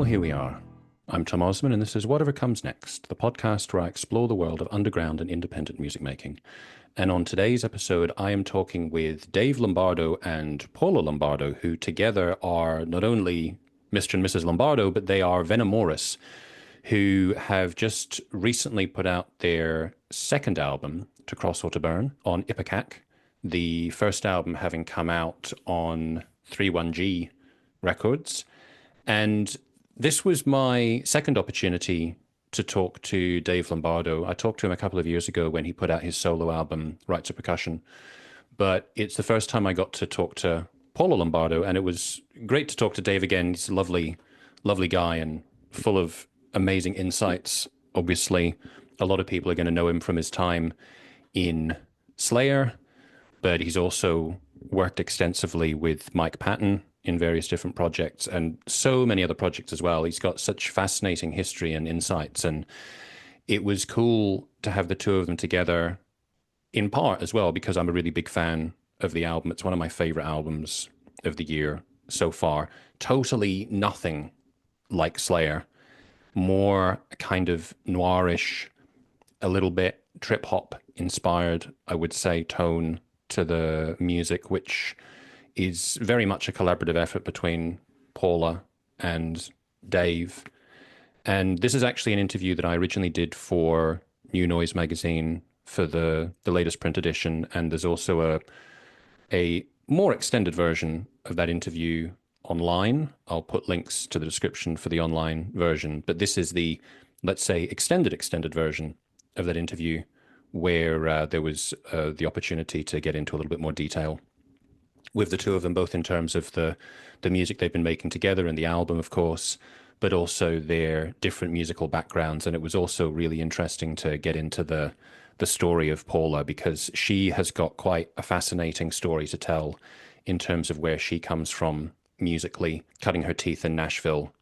here we are. I'm Tom Osman, and this is Whatever Comes Next, the podcast where I explore the world of underground and independent music making. And on today's episode, I am talking with Dave Lombardo and Paula Lombardo, who together are not only Mr. and Mrs. Lombardo, but they are Venamoris, who have just recently put out their second album, To Cross or to Burn, on Ipecac, the first album having come out on 31G Records. And this was my second opportunity to talk to Dave Lombardo. I talked to him a couple of years ago when he put out his solo album, Right to Percussion. But it's the first time I got to talk to Paula Lombardo, and it was great to talk to Dave again. He's a lovely, lovely guy and full of amazing insights. Obviously, a lot of people are going to know him from his time in Slayer, but he's also worked extensively with Mike Patton in various different projects and so many other projects as well. He's got such fascinating history and insights, and it was cool to have the two of them together, in part as well because I'm a really big fan of the album. It's one of my favorite albums of the year so far. Totally nothing like Slayer. More kind of noirish, a little bit trip-hop inspired, I would say, tone to the music, which is very much a collaborative effort between Paula and Dave. And this is actually an interview that I originally did for New Noise magazine for the latest print edition. And there's also a more extended version of that interview online. I'll put links to the description for the online version. But this is the, let's say, extended version of that interview where there was the opportunity to get into a little bit more detail with the two of them, both in terms of the music they've been making together and the album, of course, but also their different musical backgrounds. And it was also really interesting to get into the story of Paula, because she has got quite a fascinating story to tell in terms of where she comes from musically, cutting her teeth in Nashville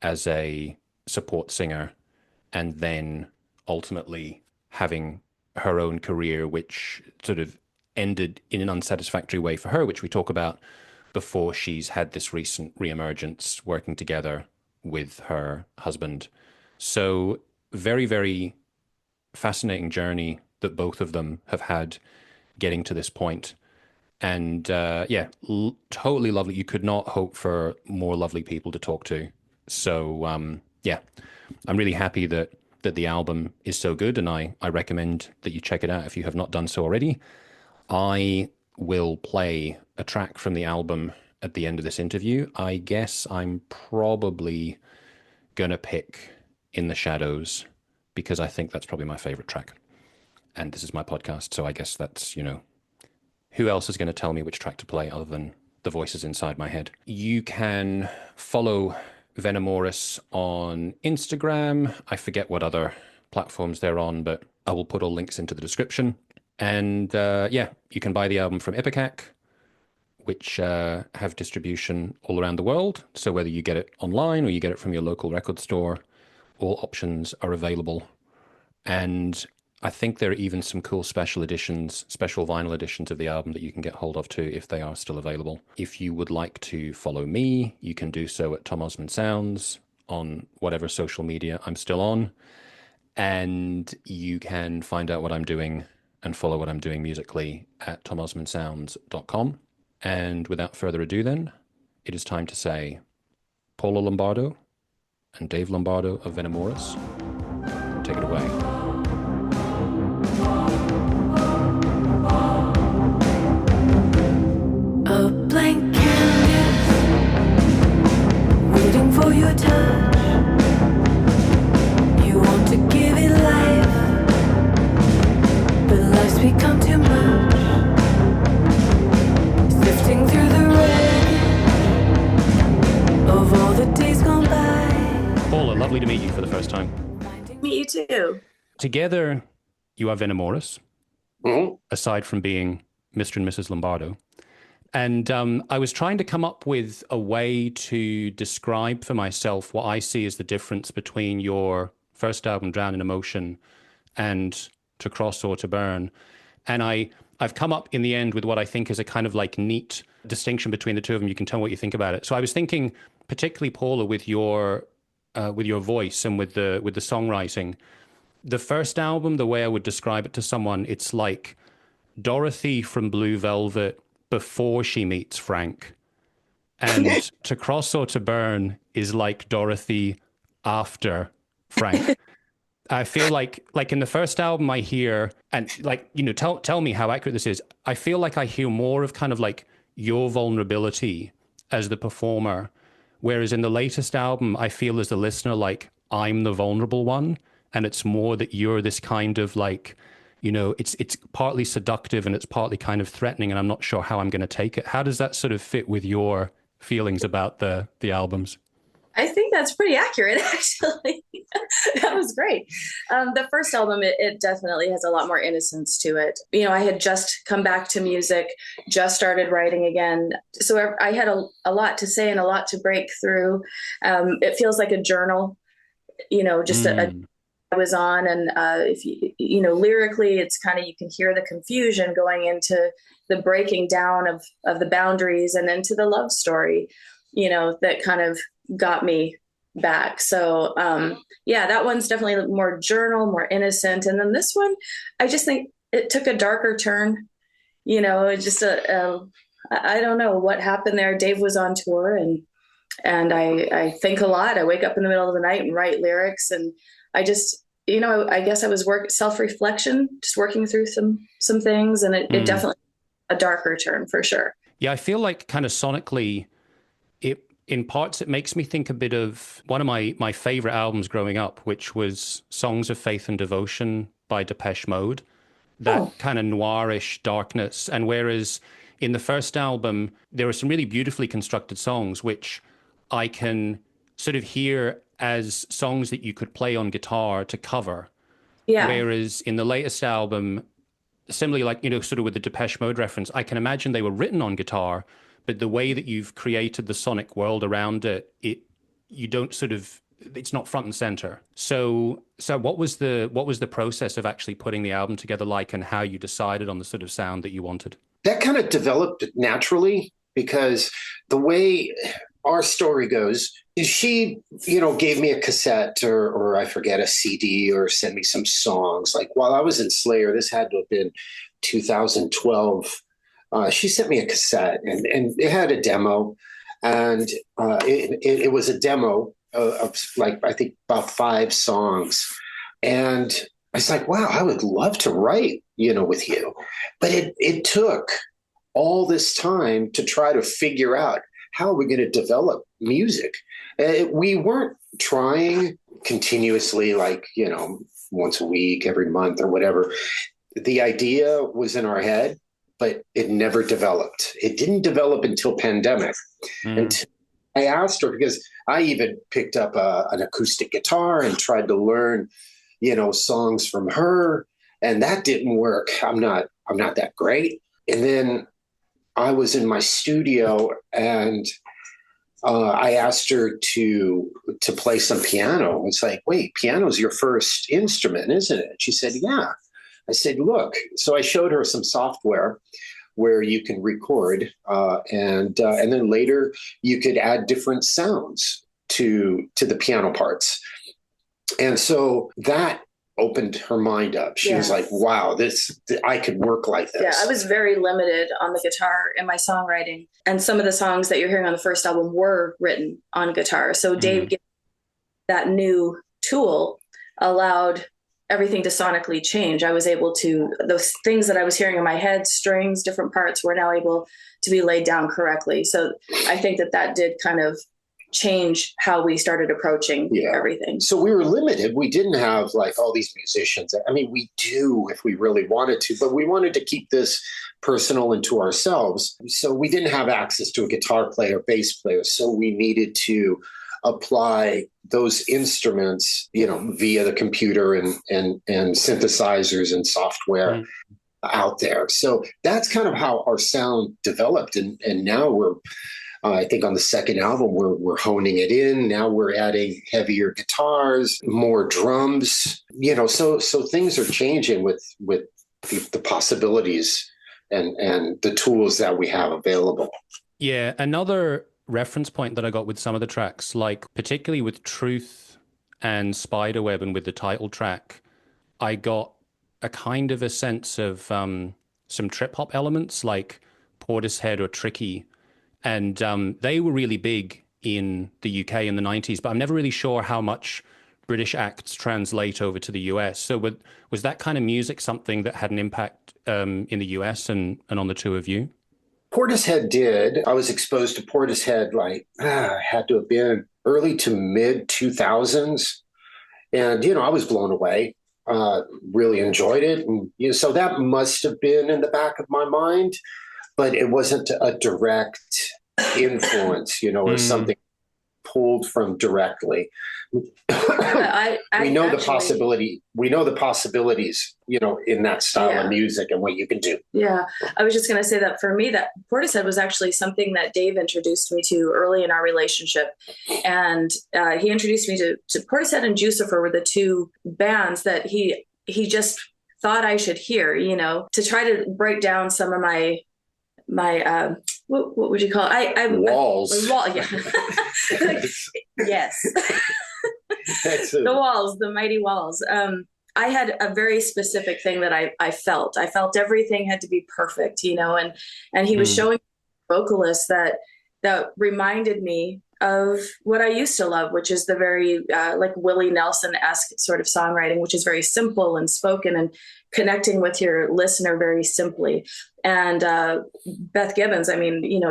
as a support singer, and then ultimately having her own career, which sort of ended in an unsatisfactory way for her, which we talk about, before she's had this recent reemergence working together with her husband. So very, very fascinating journey that both of them have had getting to this point. And totally lovely. You could not hope for more lovely people to talk to. So I'm really happy that the album is so good, and I recommend that you check it out if you have not done so already. I will play a track from the album at the end of this interview. I guess I'm probably going to pick In the Shadows, because I think that's probably my favorite track. And this is my podcast, so I guess that's, who else is going to tell me which track to play other than the voices inside my head? You can follow Venamoris on Instagram. I forget what other platforms they're on, but I will put all links into the description. And you can buy the album from Ipecac, which have distribution all around the world. So whether you get it online or you get it from your local record store, all options are available. And I think there are even some cool special vinyl editions of the album that you can get hold of too, if they are still available. If you would like to follow me, you can do so at Tom Osman Sounds on whatever social media I'm still on. And you can find out what I'm doing and follow what I'm doing musically at tomosmansounds.com. And without further ado then, it is time to say Paula Lombardo and Dave Lombardo of Venamoris, take it away. A blank canvas, waiting for your touch. You want to give it life, but life's become too much. Sifting through the wreckage of all the days gone by. Paula, lovely to meet you for the first time. Meet you too. Together, you are Venamoris, Mm-hmm. aside from being Mr. and Mrs. Lombardo. And I was trying to come up with a way to describe for myself what I see as the difference between your first album, Drown in Emotion, and To Cross or to Burn. And I've come up in the end with what I think is a kind of like neat distinction between the two of them. You can tell me what you think about it. So I was thinking, particularly Paula, with your with your voice and with the songwriting. The first album, the way I would describe it to someone, it's like Dorothy from Blue Velvet before she meets Frank. And To Cross or to Burn is like Dorothy after Frank. I feel like in the first album I hear, and like, tell me how accurate this is. I feel like I hear more of kind of like your vulnerability as the performer, whereas in the latest album, I feel as the listener like I'm the vulnerable one, and it's more that you're this kind of like, it's partly seductive and it's partly kind of threatening, and I'm not sure how I'm going to take it. How does that sort of fit with your feelings about the albums? I think that's pretty accurate, actually. That was great. The first album, it definitely has a lot more innocence to it. I had just come back to music, just started writing again. So I had a lot to say and a lot to break through. It feels like a journal, just I was on. And if lyrically, it's kind of, you can hear the confusion going into the breaking down of the boundaries and into the love story, that kind of got me back. So that one's definitely more journal, more innocent. And then this one, I just think it took a darker turn. It just I don't know what happened there. Dave was on tour, and I think a lot. I wake up in the middle of the night and write lyrics, and I just I guess I was self-reflection, just working through some things, and it definitely a darker turn for sure. Yeah, I feel like kind of sonically, in parts, it makes me think a bit of one of my favorite albums growing up, which was Songs of Faith and Devotion by Depeche Mode. That kind of noirish darkness. And whereas in the first album, there are some really beautifully constructed songs, which I can sort of hear as songs that you could play on guitar to cover. Yeah. Whereas in the latest album, similarly, like, sort of with the Depeche Mode reference, I can imagine they were written on guitar, but the way that you've created the sonic world around it, you don't sort of, it's not front and center. So what was the process of actually putting the album together like, and how you decided on the sort of sound that you wanted? That kind of developed naturally, because the way our story goes is she, gave me a cassette or I forget, a CD, or sent me some songs. Like while I was in Slayer, this had to have been 2012. She sent me a cassette, and it had a demo, and it was a demo of like, I think about 5 songs. And I was like, wow, I would love to write, with you. But it took all this time to try to figure out how are we going to develop music. We weren't trying continuously, like, once a week, every month or whatever. The idea was in our head, but it never developed. It didn't develop until pandemic. And I asked her, because I even picked up an acoustic guitar and tried to learn, songs from her, and that didn't work. I'm not that great. And then I was in my studio, and I asked her to play some piano. It's like, wait, piano's your first instrument, isn't it? She said, yeah. I said, look. So I showed her some software where you can record, and then later you could add different sounds to the piano parts. And so that opened her mind up. She was like, wow, I could work like this. Yeah, I was very limited on the guitar in my songwriting. And some of the songs that you're hearing on the first album were written on guitar. So Dave, that new tool allowed everything to sonically change. I was able to, those things that I was hearing in my head, strings, different parts, were now able to be laid down correctly. So I think that did kind of change how we started approaching everything. So we were limited. We didn't have like all these musicians. I mean, we do if we really wanted to, but we wanted to keep this personal and to ourselves. So we didn't have access to a guitar player, bass player. So we needed to apply those instruments, via the computer and synthesizers and software out there. So that's kind of how our sound developed. And now we're, I think on the second album, we're honing it in. Now we're adding heavier guitars, more drums, so things are changing with the possibilities and the tools that we have available. Yeah. Another reference point that I got with some of the tracks, like particularly with Truth and Spiderweb and with the title track, I got a kind of a sense of some trip hop elements like Portishead or Tricky. And they were really big in the UK in the 90s, but I'm never really sure how much British acts translate over to the US. So was that kind of music something that had an impact in the US and on the two of you? Portishead did. I was exposed to Portishead had to have been early to mid 2000s. And, I was blown away, really enjoyed it. And so that must have been in the back of my mind, but it wasn't a direct influence, or something pulled from directly. We know the possibilities, in that style of music and what you can do. Yeah. I was just going to say that for me, that Portishead was actually something that Dave introduced me to early in our relationship. And he introduced me to Portishead and Jucifer were the two bands that he just thought I should hear, to try to break down some of my what would you call it? Walls. Yeah. Yes. The walls, the mighty walls. I had a very specific thing that I felt. I felt everything had to be perfect, and he was showing vocalists that reminded me of what I used to love, which is the very like Willie Nelson-esque sort of songwriting, which is very simple and spoken and connecting with your listener very simply. And Beth Gibbons,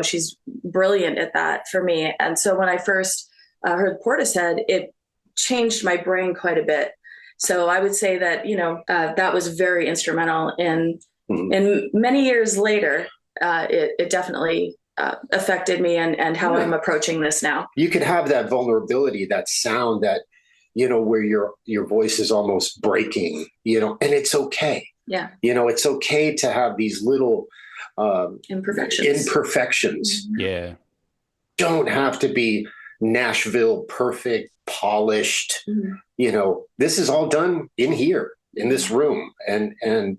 she's brilliant at that for me. And so when I first heard Portishead, it changed my brain quite a bit. So I would say that, that was very instrumental in many years later. It definitely affected me and how I'm approaching this now. You could have that vulnerability, that sound that, where your voice is almost breaking, and it's okay. Yeah. It's okay to have these little imperfections. Yeah. Don't have to be Nashville perfect, polished. This is all done in here, in this room. And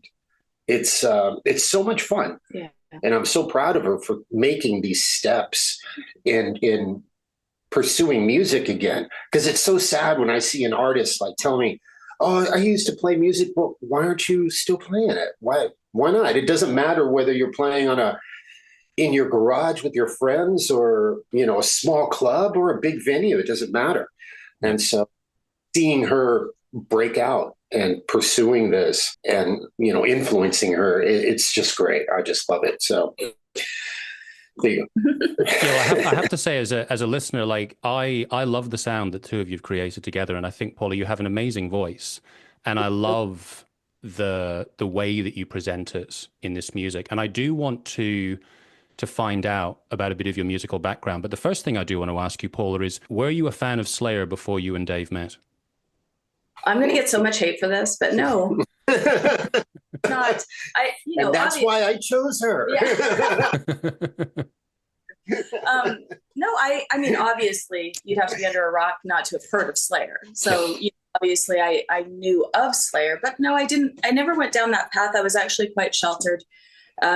it's so much fun. Yeah. And I'm so proud of her for making these steps in pursuing music again. Because it's so sad when I see an artist tell me, "Oh, I used to play music, but why aren't you still playing it? Why not? It doesn't matter whether you're playing in your garage with your friends or, a small club or a big venue. It doesn't matter." And so seeing her break out and pursuing this and, influencing her, it's just great. I just love it. So there you go. I have to say, as a listener, I love the sound that two of you've created together. And I think, Paula, you have an amazing voice. And I love the way that you present it in this music. And I do want to find out about a bit of your musical background. But the first thing I do want to ask you, Paula, is were you a fan of Slayer before you and Dave met? I'm going to get so much hate for this, but no. Not. And that's why I chose her. Yeah. No, obviously you'd have to be under a rock not to have heard of Slayer. So obviously I knew of Slayer, but no, I didn't. I never went down that path. I was actually quite sheltered.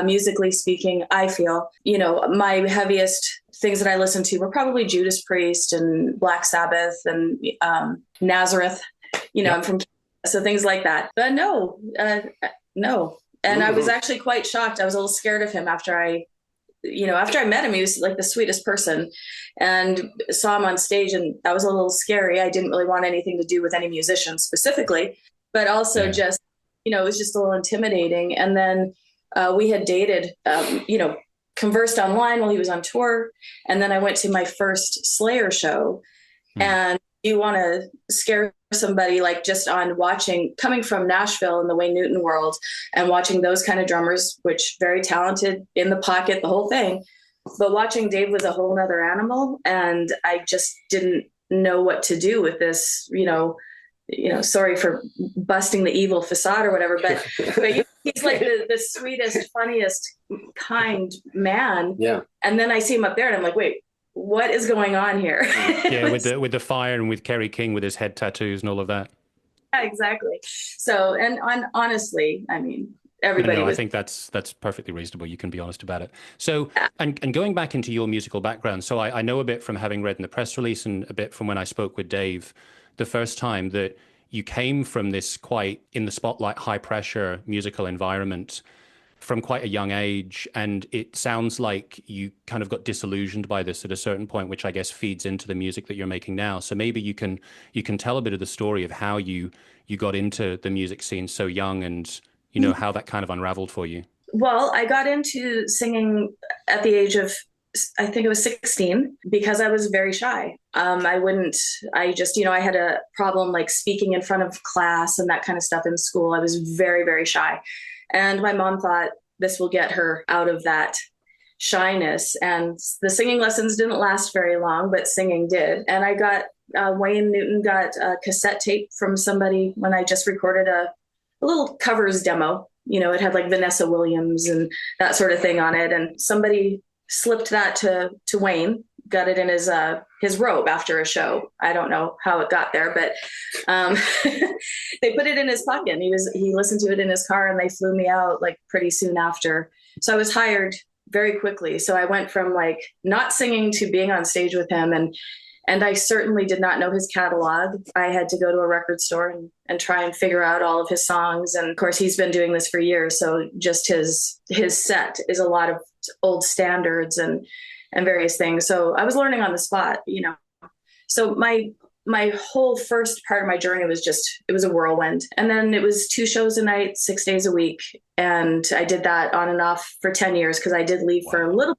Musically speaking, I feel, my heaviest things that I listened to were probably Judas Priest and Black Sabbath and Nazareth. I'm from, so things like that. But no. And I was actually quite shocked. I was a little scared of him after I met him. He was like the sweetest person, and saw him on stage, and that was a little scary. I didn't really want anything to do with any musician specifically, but also just, it was just a little intimidating. And then we had dated, conversed online while he was on tour. And then I went to my first Slayer show. And you want to scare somebody just on coming from Nashville in the Wayne Newton world and watching those kind of drummers, which very talented, in the pocket, the whole thing. But watching Dave was a whole nother animal. And I just didn't know what to do with this, sorry for busting the evil facade or whatever, but he's like the sweetest, funniest, kind man. Yeah. And then I see him up there and I'm like, wait, what is going on here? Yeah, with the fire and with Kerry King with his head tattoos and all of that. Yeah, exactly. So, and honestly, everybody No, I was. think that's perfectly reasonable. You can be honest about it. So, and going back into your musical background, so I know a bit from having read in the press release and a bit from when I spoke with Dave the first time that you came from this quite in the spotlight, high pressure musical environment from quite a young age, and it sounds like you kind of got disillusioned by this at a certain point, which I guess feeds into the music that you're making now. So maybe you can tell a bit of the story of how you got into the music scene so young, and how that kind of unraveled for you. Well, I got into singing at the age of, I think it was 16, because I was very shy. I just, I had a problem like speaking in front of class and that kind of stuff in school. I was very, very shy. And my mom thought this will get her out of that shyness. And the singing lessons didn't last very long, but singing did. And I got, Wayne Newton got a cassette tape from somebody when I just recorded a little covers demo. It had like Vanessa Williams and that sort of thing on it. And somebody slipped that to Wayne, got it in his robe after a show. I don't know how it got there, but they put it in his pocket. And he listened to it in his car, and they flew me out like pretty soon after. So I was hired very quickly. So I went from like not singing to being on stage with him, and I certainly did not know his catalog. I had to go to a record store and try and figure out all of his songs. And of course, he's been doing this for years. So just his set is a lot of old standards and various things. So I was learning on the spot. So my whole first part of my journey it was a whirlwind. And then it was 2 shows a night, 6 days a week. And I did that on and off for 10 years because I did leave for a little.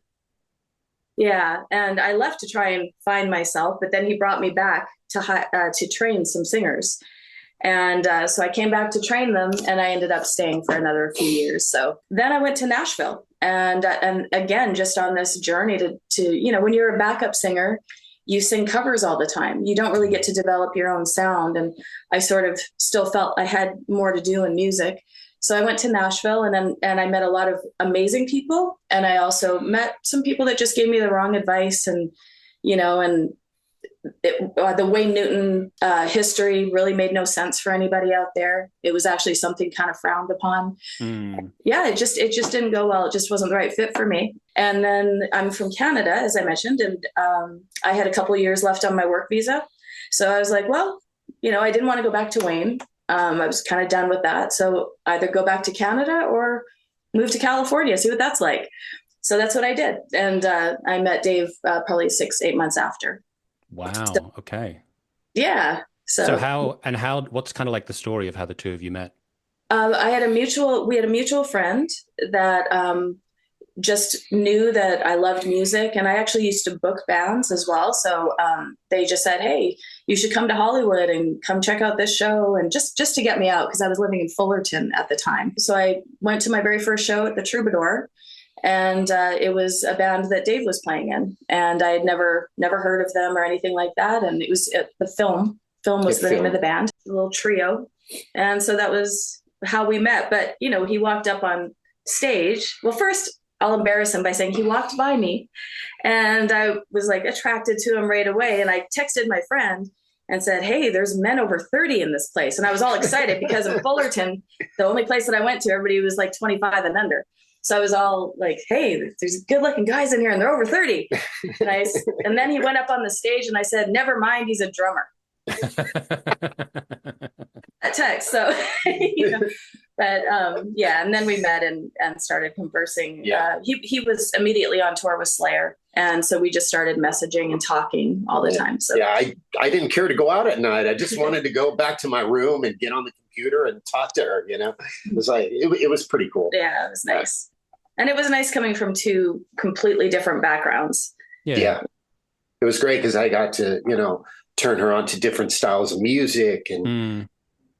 Yeah. And I left to try and find myself, but then he brought me back to train some singers. And so I came back to train them, and I ended up staying for another few years. So then I went to Nashville, and again, just on this journey to when you're a backup singer, you sing covers all the time. You don't really get to develop your own sound. And I sort of still felt I had more to do in music. So I went to Nashville, and I met a lot of amazing people. And I also met some people that just gave me the wrong advice. And, the Wayne Newton history really made no sense for anybody out there. It was actually something kind of frowned upon. Yeah, it just didn't go well. It just wasn't the right fit for me. And then I'm from Canada, as I mentioned, and I had a couple of years left on my work visa. So I was like, well, I didn't want to go back to Wayne. I was kind of done with that. So either go back to Canada or move to California, see what that's like. So that's what I did. And I met Dave probably 6-8 months after. Wow. So, okay. Yeah. So what's kind of like the story of how the two of you met? We had a mutual friend that just knew that I loved music, and I actually used to book bands as well. So they just said, hey, you should come to Hollywood and come check out this show, and just to get me out, because I was living in Fullerton at the time. So I went to my very first show at the Troubadour, and it was a band that Dave was playing in, and I had never heard of them or anything like that. And it was the Film was the name of the band, a little trio. And so that was how we met. But, he walked up on stage. Well, first I'll embarrass him by saying he walked by me, and I was like attracted to him right away. And I texted my friend and said, hey, there's men over 30 in this place. And I was all excited because in Fullerton, the only place that I went to, everybody was like 25 and under. So I was all like, hey, there's good looking guys in here, and they're over 30. And then he went up on the stage, and I said, never mind, he's a drummer. A text. So, but yeah. And then we met and started conversing. Yeah. He was immediately on tour with Slayer. And so we just started messaging and talking all the time. So yeah, I didn't care to go out at night. I just wanted to go back to my room and get on the computer and talk to her. It was like, it was pretty cool. Yeah, it was nice. And it was nice coming from 2 completely different backgrounds. Yeah. It was great because I got to, turn her on to different styles of music and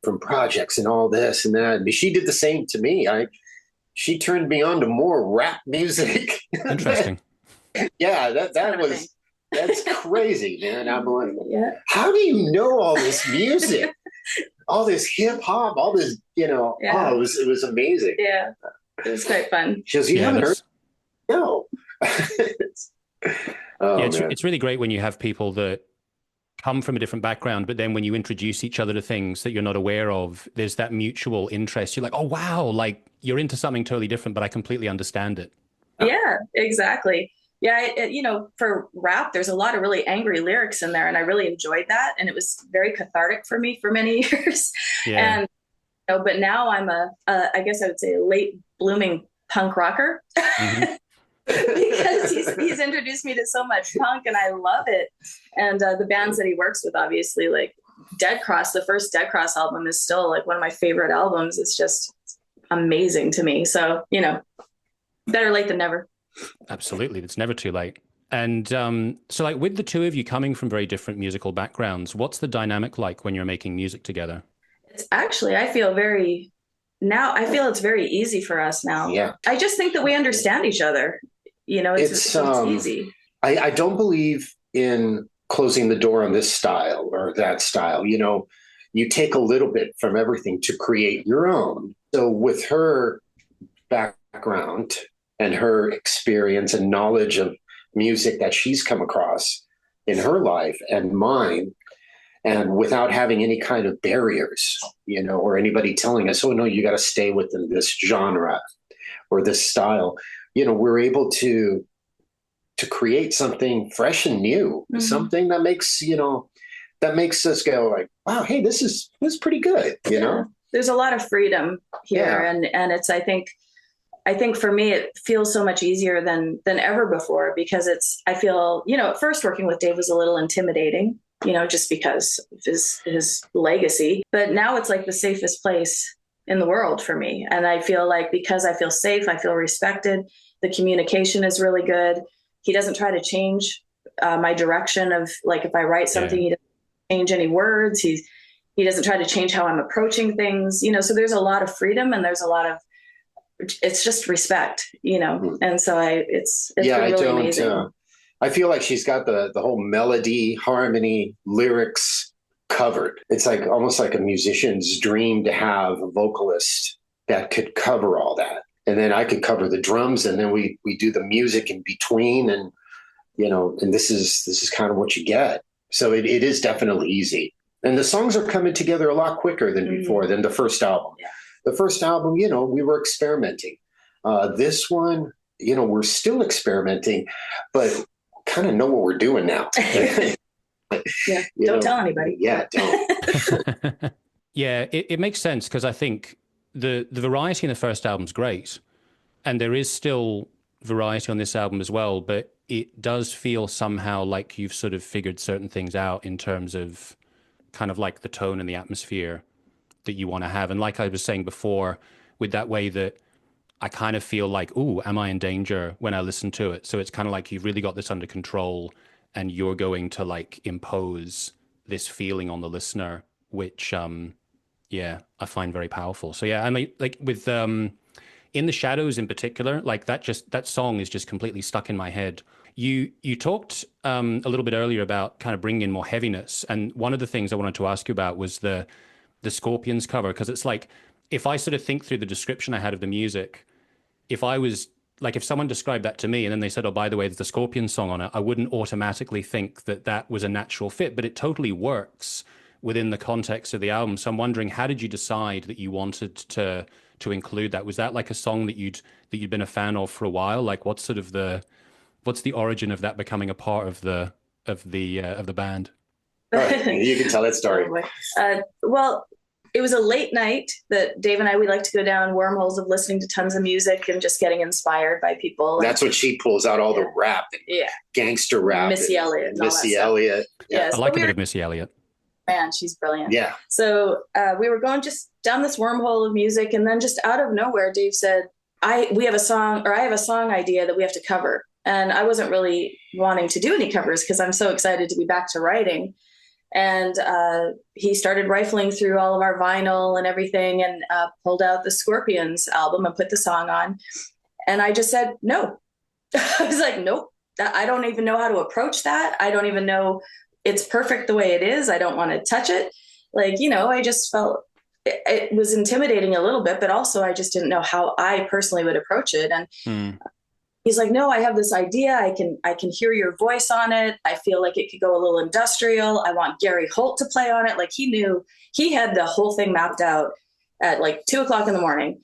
from projects and all this and that. And she did the same to me. She turned me on to more rap music. Interesting. Yeah, that's crazy, man. I'm like, yeah. How do you know all this music? All this hip hop, all this, Yeah. Oh, it was amazing. Yeah. It was quite fun. She goes, you haven't heard? No. It's really great when you have people that come from a different background, but then when you introduce each other to things that you're not aware of, there's that mutual interest. You're like, oh wow, like you're into something totally different, but I completely understand it. Yeah, exactly. Yeah, for rap, there's a lot of really angry lyrics in there, and I really enjoyed that, and it was very cathartic for me for many years. Yeah. And but now I'm I guess I would say a late blooming punk rocker. Mm-hmm. Because he's introduced me to so much punk, and I love it. And the bands that he works with, obviously, like Dead Cross, the first Dead Cross album is still like one of my favorite albums. It's just amazing to me. So, better late than never. Absolutely. It's never too late. And so like with the two of you coming from very different musical backgrounds, what's the dynamic like when you're making music together? It's actually, I feel it's very easy for us now. Yeah. I just think that we understand each other. It's easy. I don't believe in closing the door on this style or that style. You take a little bit from everything to create your own. So with her background and her experience and knowledge of music that she's come across in her life and mine, and without having any kind of barriers, or anybody telling us, oh no, you got to stay within this genre or this style, we're able to create something fresh and new, Mm-hmm. something that makes, that makes us go like, wow, hey, this is pretty good, Yeah. There's a lot of freedom here. Yeah. And it's, I think for me, it feels so much easier than ever before, because I feel, at first working with Dave was a little intimidating, just because of his legacy, but now it's like the safest place in the world for me. And I feel like, because I feel safe, I feel respected. The communication is really good. He doesn't try to change my direction of, like, if I write something, he doesn't change any words. He doesn't try to change how I'm approaching things, so there's a lot of freedom, and there's a lot of, it's just respect, and so it's been really amazing. I feel like she's got the whole melody, harmony, lyrics covered. It's like almost like a musician's dream to have a vocalist that could cover all that. And then I could cover the drums, and then we do the music in between, and and this is kind of what you get. So it is definitely easy. And the songs are coming together a lot quicker than before, than the first album. Yeah. The first album, we were experimenting. This one, we're still experimenting, but kind of know what we're doing now. Yeah. Don't tell anybody. Yeah, don't. Yeah, it makes sense, because I think the variety in the first album's great, and there is still variety on this album as well, but it does feel somehow like you've sort of figured certain things out in terms of kind of like the tone and the atmosphere that you want to have. And like I was saying before, with that way that I kind of feel like, ooh, am I in danger when I listen to it? So it's kind of like you've really got this under control, and you're going to like impose this feeling on the listener, which I find very powerful. So yeah, I mean, like with In the Shadows in particular, like that song is just completely stuck in my head. You talked a little bit earlier about kind of bringing in more heaviness, and one of the things I wanted to ask you about was the Scorpions cover, because it's like, if I sort of think through the description I had of the music, if someone described that to me and then they said, oh, by the way, there's the Scorpions song on it, I wouldn't automatically think that was a natural fit, but it totally works within the context of the album. So I'm wondering, how did you decide that you wanted to include that? Was that like a song that you'd been a fan of for a while? Like, what's the origin of that becoming a part of the band? Right. You can tell that story. Well, it was a late night that Dave and we like to go down wormholes of listening to tons of music and just getting inspired by people. That's when she pulls out all the rap, and gangster rap, Missy Elliott, Missy Elliott. Yeah. I like a bit of Missy Elliott. Man, she's brilliant. Yeah. So we were going just down this wormhole of music, and then just out of nowhere, Dave said, I have a song idea that we have to cover. And I wasn't really wanting to do any covers because I'm so excited to be back to writing. And he started rifling through all of our vinyl and everything, and pulled out the Scorpions album and put the song on. And I just said, no. I was like, nope, I don't even know how to approach that. I don't even know. It's perfect the way it is. I don't want to touch it. Like, I just felt it was intimidating a little bit, but also I just didn't know how I personally would approach it. And, he's like, no, I have this idea. I can hear your voice on it. I feel like it could go a little industrial. I want Gary Holt to play on it. Like he knew, he had the whole thing mapped out at like 2:00 in the morning.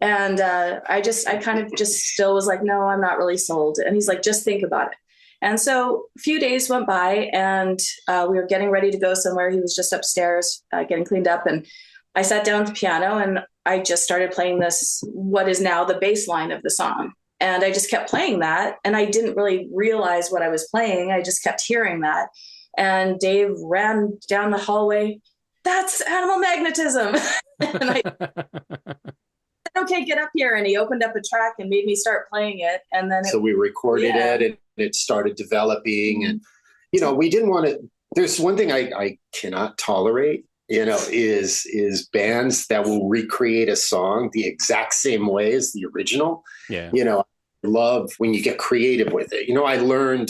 And I kind of just still was like, no, I'm not really sold. And he's like, just think about it. And so a few days went by, and we were getting ready to go somewhere. He was just upstairs getting cleaned up. And I sat down at the piano, and I just started playing this, what is now the bass line of the song. And I just kept playing that. And I didn't really realize what I was playing. I just kept hearing that. And Dave ran down the hallway. That's animal magnetism. And I said, okay, get up here. And he opened up a track and made me start playing it. And then so we recorded it, and it started developing. And, you know, we didn't want to, there's one thing I cannot tolerate, you know, is bands that will recreate a song the exact same way as the original. Yeah. You know, I love when you get creative with it. You know, I learned,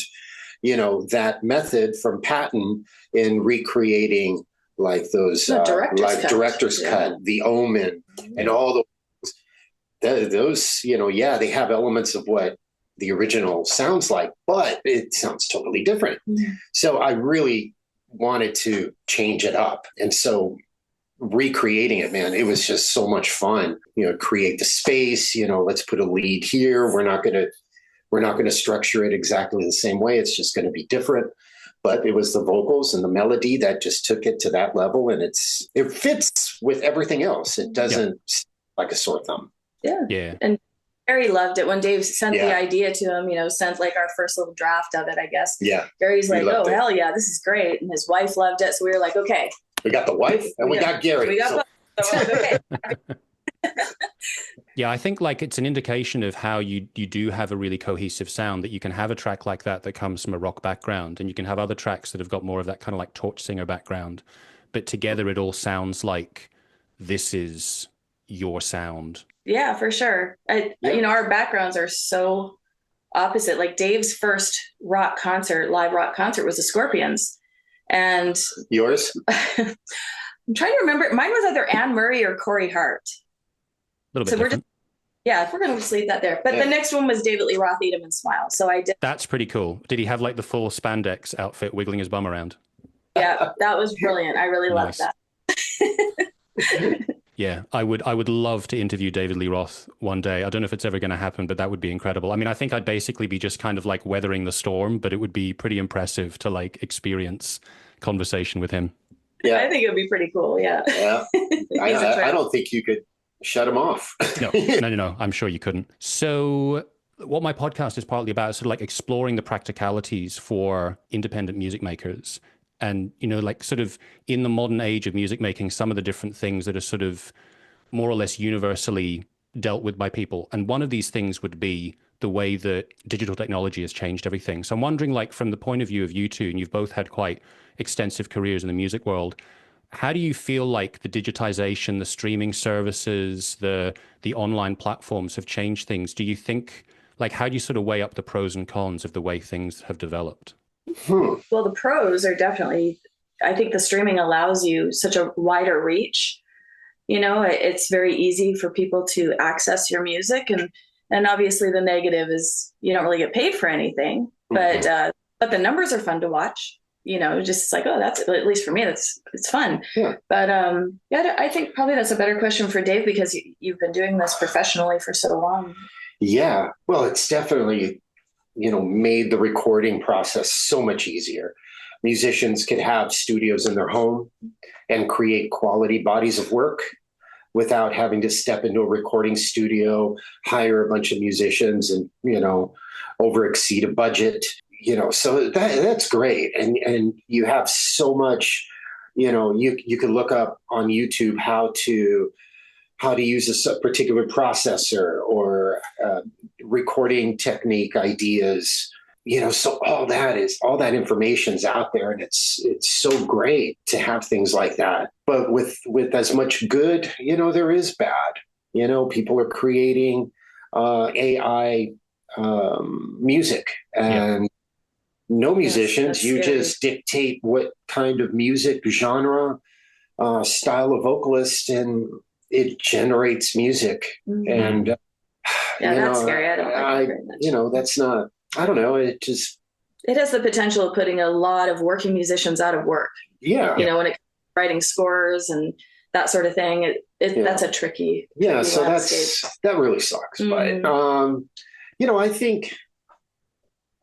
you know, that method from Patton in recreating like those director's cut, The Omen, and all those, you know, they have elements of what the original sounds like, but it sounds totally different. Mm-hmm. So I really wanted to change it up. And so recreating it, man, it was just so much fun, you know, create the space, you know, let's put a lead here. We're not going to structure it exactly the same way. It's just going to be different. But it was the vocals and the melody that just took it to that level. And it fits with everything else. It doesn't like a sore thumb. Yeah. And Gary loved it when Dave sent the idea to him, you know, sent like our first little draft of it, I guess. Yeah. Gary's like, oh, hell yeah, this is great. And his wife loved it. So we were like, okay. We got the wife and we got Gary. We got both. So we're like, okay. Yeah, I think like it's an indication of how you do have a really cohesive sound, that you can have a track like that comes from a rock background, and you can have other tracks that have got more of that kind of like torch singer background, but together it all sounds like this is your sound. Yeah, for sure. You know, our backgrounds are so opposite. Like Dave's first live rock concert was the Scorpions. And yours? I'm trying to remember. Mine was either Anne Murray or Corey Hart. A little bit different. If we're going to just leave that there. But the next one was David Lee Roth, Eat 'Em and Smile. So I did. That's pretty cool. Did he have like the full spandex outfit wiggling his bum around? Yeah, that was brilliant. I really loved that. Yeah, I would love to interview David Lee Roth one day. I don't know if it's ever going to happen, but that would be incredible. I mean, I think I'd basically be just kind of like weathering the storm, but it would be pretty impressive to like experience conversation with him. Yeah, I think it would be pretty cool. Yeah. I don't think you could shut him off. No. I'm sure you couldn't. So what my podcast is partly about is sort of like exploring the practicalities for independent music makers. And, you know, like sort of in the modern age of music making, some of the different things that are sort of more or less universally dealt with by people. And one of these things would be the way that digital technology has changed everything. So I'm wondering, like, from the point of view of you two, and you've both had quite extensive careers in the music world, how do you feel like the digitization, the streaming services, the online platforms have changed things? Do you think, like, how do you sort of weigh up the pros and cons of the way things have developed? Well, the pros are definitely, I think the streaming allows you such a wider reach. You know, it's very easy for people to access your music. And obviously the negative is you don't really get paid for anything, but the numbers are fun to watch. You know, just like, oh, that's, at least for me, it's fun. Yeah. But I think probably that's a better question for Dave, because you've been doing this professionally for so long. Yeah. Well, it's definitely, you know, made the recording process so much easier. Musicians could have studios in their home and create quality bodies of work without having to step into a recording studio, hire a bunch of musicians and, you know, over exceed a budget, you know, so that's great. And you have so much, you know, you can look up on YouTube how to use a particular processor or recording technique ideas, you know, so all that information's out there, and it's so great to have things like that. But with as much good, you know, there is bad. You know, people are creating AI music, and no musicians. You just dictate what kind of music genre, style of vocalist, and it generates music. Mm-hmm. And Yeah, that's scary. I don't like it very much. That's not, I don't know. It just, it has the potential of putting a lot of working musicians out of work. yeah. When it comes to writing scores and that sort of thing, that's a tricky so landscape. that really sucks. But I think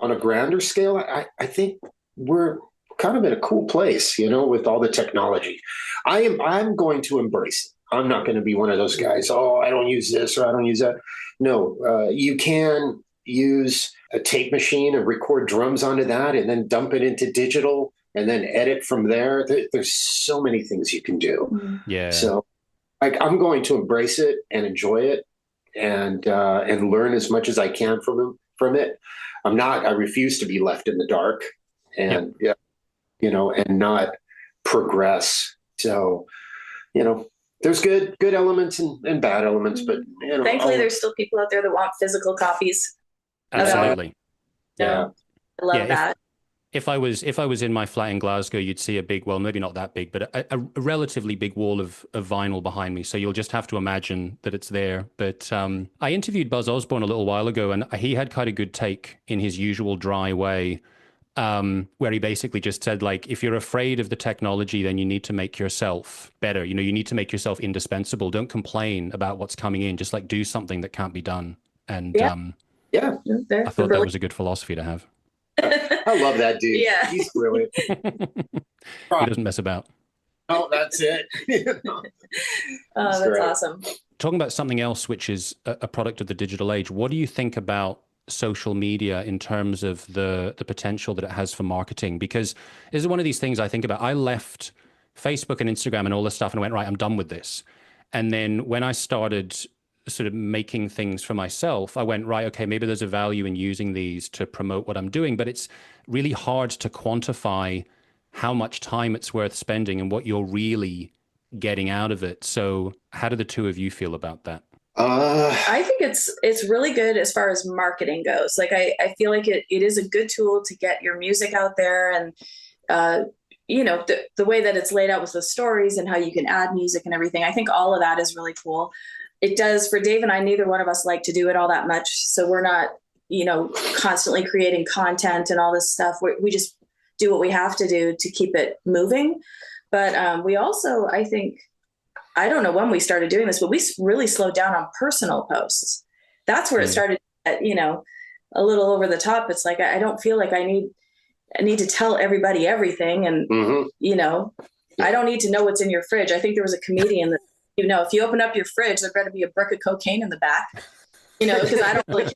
on a grander scale, I think we're kind of in a cool place, with all the technology. I'm going to embrace it. I'm not going to be one of those guys, I don't use this or I don't use that. No, you can use a tape machine and record drums onto that and then dump it into digital and then edit from there. There's so many things you can do. Yeah. So I'm going to embrace it and enjoy it and learn as much as I can from it. I refuse to be left in the dark and, and not progress. So, there's good elements and bad elements, but thankfully there's still people out there that want physical copies. Absolutely. Yeah. I love that. If I was in my flat in Glasgow, you'd see a big, well, maybe not that big, but a relatively big wall of vinyl behind me. So you'll just have to imagine that it's there. But I interviewed Buzz Osborne a little while ago, and he had quite a good take in his usual dry way, where he basically just said, like, if you're afraid of the technology, then you need to make yourself better. You need to make yourself indispensable. Don't complain about what's coming in. Just like do something that can't be done. And I thought that was a good philosophy to have. I love that dude. Yeah. He's brilliant. He doesn't mess about. Oh, that's it. That's awesome. Talking about something else, which is a product of the digital age, what do you think about social media in terms of the potential that it has for marketing? Because this is one of these things I think about. I left Facebook and Instagram and all this stuff and went, right, I'm done with this. And then when I started sort of making things for myself, I went, right, okay, maybe there's a value in using these to promote what I'm doing, but it's really hard to quantify how much time it's worth spending and what you're really getting out of it. So how do the two of you feel about that? I think it's really good as far as marketing goes. Like I feel like it is a good tool to get your music out there, and the way that it's laid out with the stories and how you can add music and everything. I think all of that is really cool. It does, for Dave and I, neither one of us like to do it all that much. So we're not, constantly creating content and all this stuff. We just do what we have to do to keep it moving. But we also, I think, I don't know when we started doing this, but we really slowed down on personal posts. That's where it started, a little over the top. It's like, I don't feel like I need to tell everybody everything. And, I don't need to know what's in your fridge. I think there was a comedian that, if you open up your fridge, there better be a brick of cocaine in the back, because I don't really.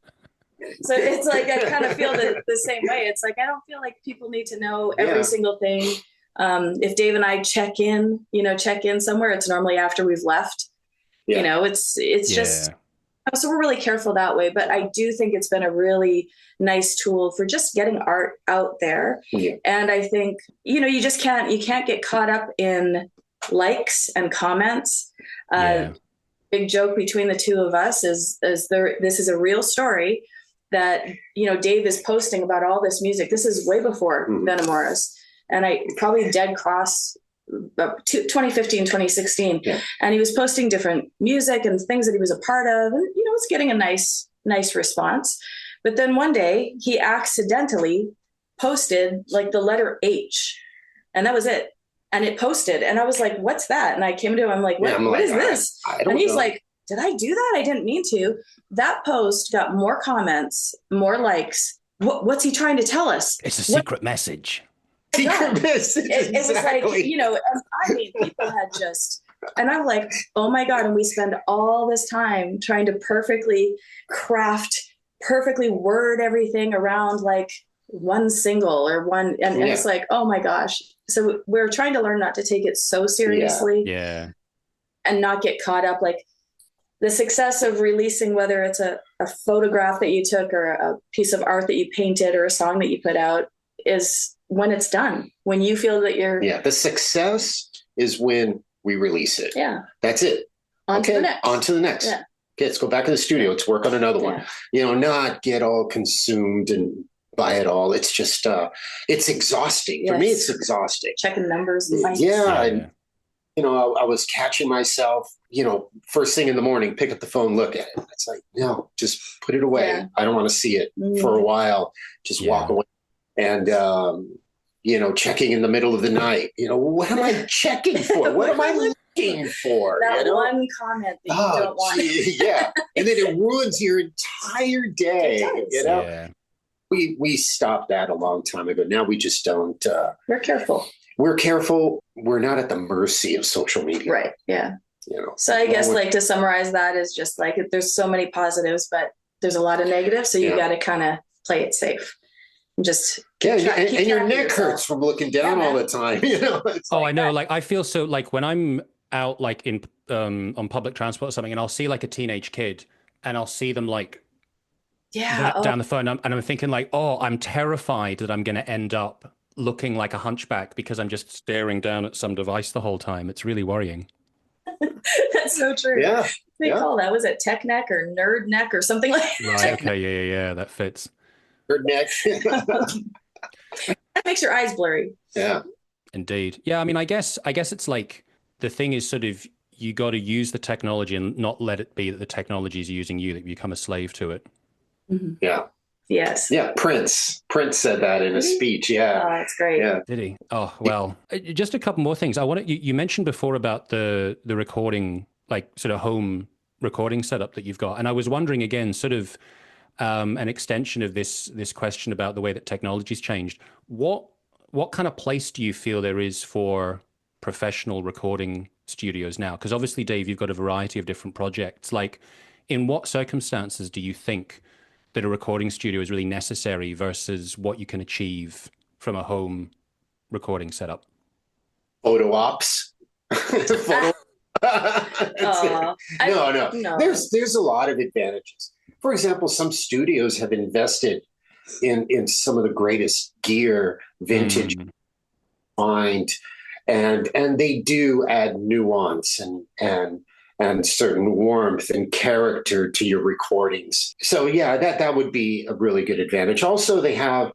So it's like, I kind of feel the same way. It's like, I don't feel like people need to know every single thing. If Dave and I check in somewhere, it's normally after we've left, it's just, so we're really careful that way. But I do think it's been a really nice tool for just getting art out there. Yeah. And I think, you can't get caught up in likes and comments. Big joke between the two of us is this is a real story that, Dave is posting about all this music. This is way before Venamoris, and I probably dead cross 2015, 2016. Yeah. And he was posting different music and things that he was a part of, and, it's getting a nice response. But then one day he accidentally posted like the letter H, and that was it. And it posted, and I was like, what's that? And I came to him, I'm like, what is this? And he's like, did I do that? I didn't mean to. That post got more comments, more likes. What's he trying to tell us? It's a secret message. Secret message. It was like, people had just, and I'm like, oh my God. And we spend all this time trying to perfectly word everything around like one single or one. And it's like, oh my gosh. So we're trying to learn not to take it so seriously. Yeah. And not get caught up. Like the success of releasing, whether it's a photograph that you took or a piece of art that you painted or a song that you put out, is when it's done, when you feel that you're. Yeah. The success is when we release it. Yeah. That's it. On to the next. Yeah. Okay, let's go back to the studio. Let's work on another one. Not get all consumed and buy it all. It's just, it's exhausting. For me, it's exhausting. Checking numbers. Yeah. I was catching myself, first thing in the morning, pick up the phone, look at it. It's like, no, just put it away. Yeah. I don't want to see it for a while. Just walk away. And, checking in the middle of the night, what am I checking for? What am I looking for? That one comment that you don't want. Yeah. And then it ruins your entire day. It does. Yeah. We stopped that a long time ago. Now we just don't. We're careful. We're careful. We're not at the mercy of social media. Right. Yeah. So I Well, guess to summarize that is just like, there's so many positives, but there's a lot of negatives. So you got to kind of play it safe. Just and your neck hurts from looking down all the time. I know. Like I feel so like when I'm out like in on public transport or something, and I'll see like a teenage kid, and I'll see them like down the phone, and I'm thinking like, I'm terrified that I'm going to end up looking like a hunchback because I'm just staring down at some device the whole time. It's really worrying. That's so true. Yeah. They call that, was it tech neck or nerd neck or something like that? Right. Okay. Yeah. That fits. Her neck. That makes your eyes blurry. Yeah. Indeed. Yeah. I mean, I guess it's like the thing is sort of you got to use the technology and not let it be that the technology is using you, that you become a slave to it. Mm-hmm. Yeah. Yes. Yeah. Prince said that in a speech. Yeah. Oh, that's great. Yeah. Did he? Oh, well, just a couple more things. You mentioned before about the recording, like sort of home recording setup that you've got. And I was wondering again, sort of an extension of this question about the way that technology's changed. What kind of place do you feel there is for professional recording studios now? Because obviously, Dave, you've got a variety of different projects. Like, in what circumstances do you think that a recording studio is really necessary versus what you can achieve from a home recording setup? Photo ops. No. There's a lot of advantages. For example, some studios have invested in some of the greatest gear, vintage, find, and they do add nuance and certain warmth and character to your recordings. So yeah, that would be a really good advantage. Also, they have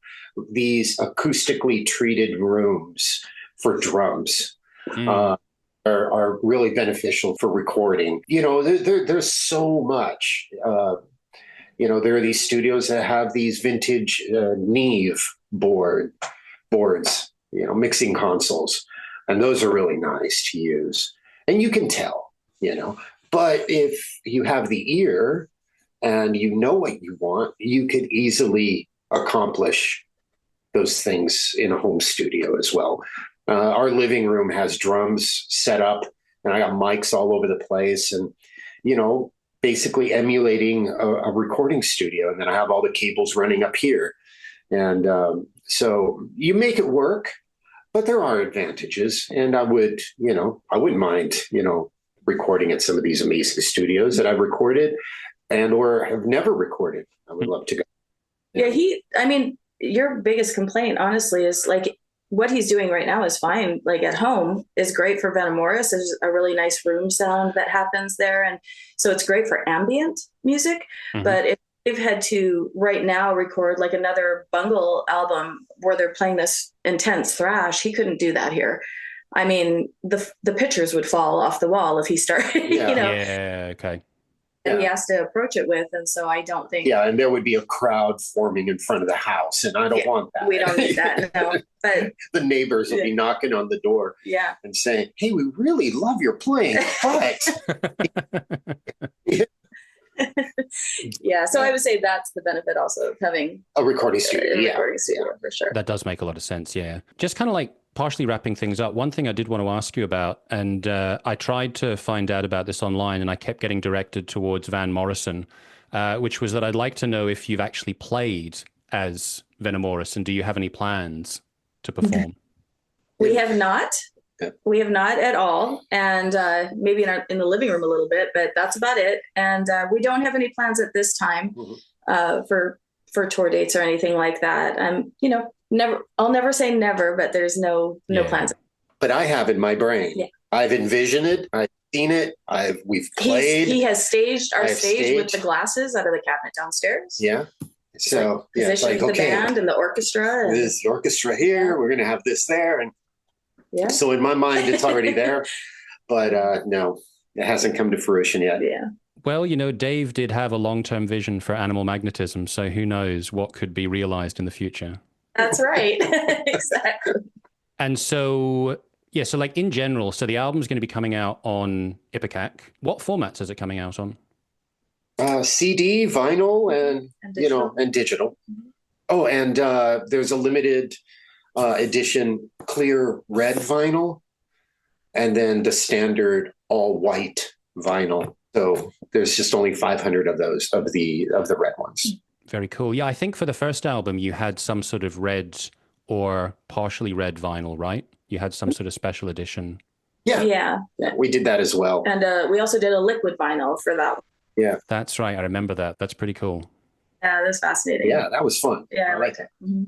these acoustically treated rooms for drums. Are really beneficial for recording. There's so much. There are these studios that have these vintage Neve boards, mixing consoles, and those are really nice to use. And you can tell. But if you have the ear and you know what you want, you could easily accomplish those things in a home studio as well. Our living room has drums set up, and I got mics all over the place, and basically emulating a recording studio. And then I have all the cables running up here, and so you make it work. But there are advantages, and I wouldn't mind recording at some of these amazing studios that I've recorded or have never recorded. I would love to go. Yeah, your biggest complaint, honestly, is like what he's doing right now is fine. Like at home is great for Venamoris. There's a really nice room sound that happens there. And so it's great for ambient music. Mm-hmm. But if they've had to right now record like another Bungle album where they're playing this intense thrash, he couldn't do that here. I mean, the pictures would fall off the wall if he started, Yeah, okay. And he has to approach it with. And so I don't think. Yeah, and there would be a crowd forming in front of the house, and I don't want that. We don't need that, no. But the neighbors will be knocking on the door and saying, hey, we really love your playing, but. Yeah, so I would say that's the benefit also of having a recording studio. Recording studio, for sure. That does make a lot of sense, yeah. Just kind of like partially wrapping things up, one thing I did want to ask you about, and I tried to find out about this online, and I kept getting directed towards Van Morrison, which was that I'd like to know if you've actually played as Venamoris, and do you have any plans to perform? We have not. We have not at all, and maybe in the living room a little bit, but that's about it. And we don't have any plans at this time for tour dates or anything like that. Never. I'll never say never, but there's no plans. But I have in my brain. Yeah. I've envisioned it. I've seen it. We've played. He has staged our stage with the glasses out of the cabinet downstairs. Yeah. So positioned the band and the orchestra. And, this orchestra here. Yeah. We're going to have this there, and so in my mind, it's already there. but no, it hasn't come to fruition yet. Yeah. Well, Dave did have a long-term vision for animal magnetism, so who knows what could be realized in the future. That's right. Exactly. And so, yeah, so like in general, so the album's going to be coming out on Ipecac. What formats is it coming out on? CD, vinyl, and digital. And digital. Oh, and there's a limited edition clear red vinyl, and then the standard all white vinyl. So there's just only 500 of those of the red ones. Very cool. Yeah, I think for the first album you had some sort of red or partially red vinyl, right? You had some sort of special edition. Yeah. We did that as well. And we also did a liquid vinyl for that one. Yeah. That's right. I remember that. That's pretty cool. Yeah, that was fascinating. Yeah, that was fun. Yeah, I liked it. Mm-hmm.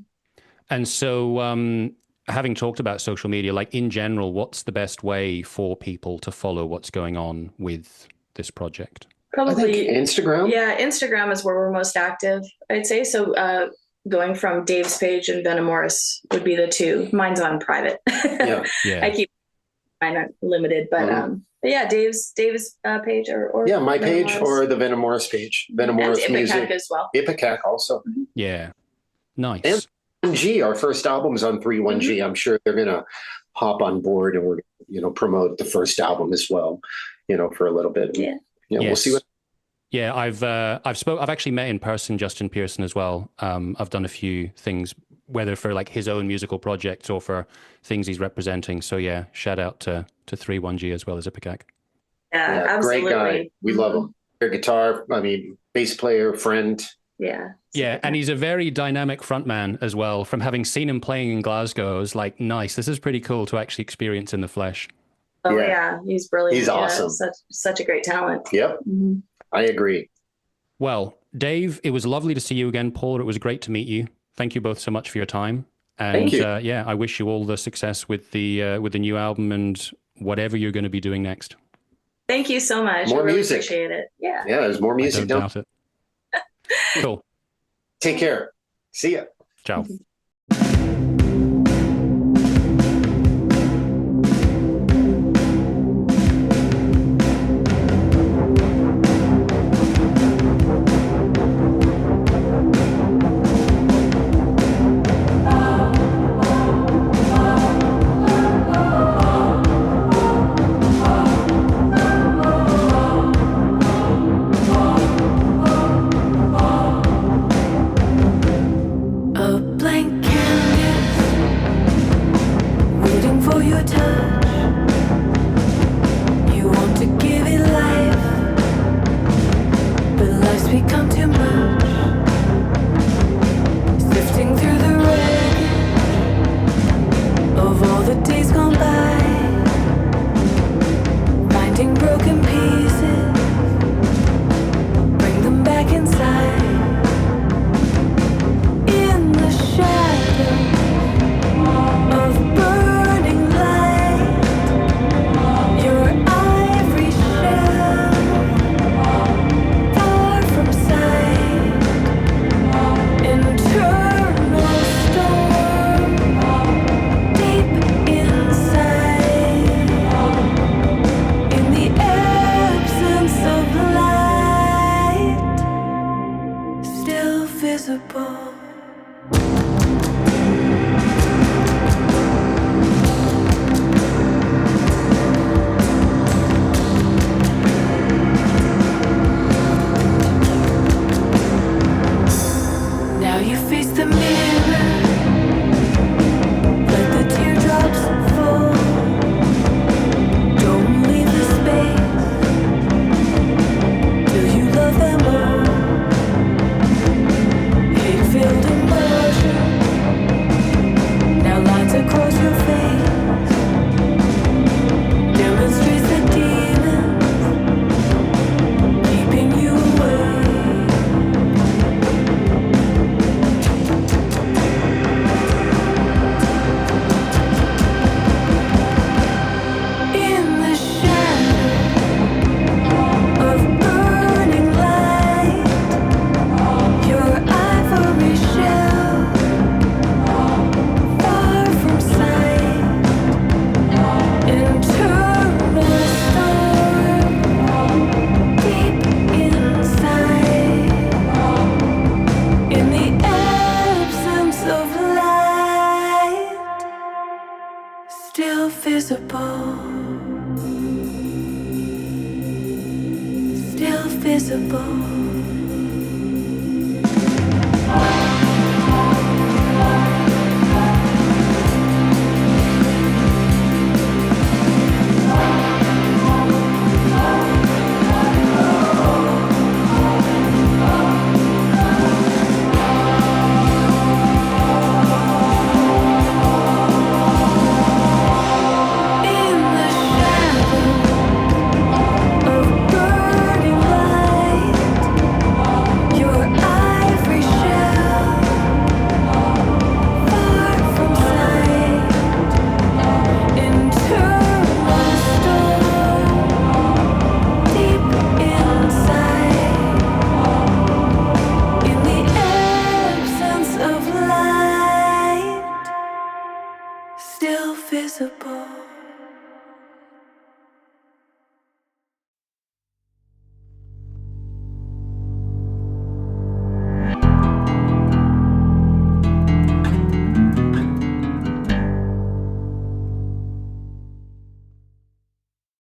And so having talked about social media, like in general, what's the best way for people to follow what's going on with this project? Probably I think Instagram. Yeah, Instagram is where we're most active, I'd say. So going from Dave's page and Venamoris would be the two. Mine's on private. Yeah. Yeah. I keep mine limited, but but yeah, Dave's page or Yeah, my page Venamoris. or the Venamoris page. Venamoris and music. Ipecac as well. Ipecac also. Yeah. Nice. And 1G, our first album's on 3-1G. I'm sure they're gonna hop on board and we're promote the first album as well, for a little bit. Yeah. Yes. We'll see what. Yeah, I've actually met in person Justin Pearson as well. I've done a few things, whether for like his own musical projects or for things he's representing. So yeah, shout out to 3-1G as well as Ipecac. Yeah, absolutely. Great guy. We love him. Their guitar, bass player, friend. Yeah. Yeah, and he's a very dynamic frontman as well. From having seen him playing in Glasgow, I was like, nice, this is pretty cool to actually experience in the flesh. Oh Yeah. yeah, he's brilliant. He's awesome. Such a great talent. Yep. Mhm. I agree. Well, Dave, it was lovely to see you again. Paul, it was great to meet you. Thank you both so much for your time. And Thank you. Yeah, I wish you all the success with the new album and whatever you're going to be doing next. Thank you so much. More I really music. appreciate it. Yeah. Yeah, there's more I music. don't doubt it. Cool. Take care. See ya. Ciao. A blank canvas waiting for your touch. You want to give it life, but life's become too much. Sifting through the wreckage of all the days gone by, finding broken pieces, bring them back inside. In the shadow of burning light, your ivory shell, far from sight, internal storm, deep inside. In the absence invisible.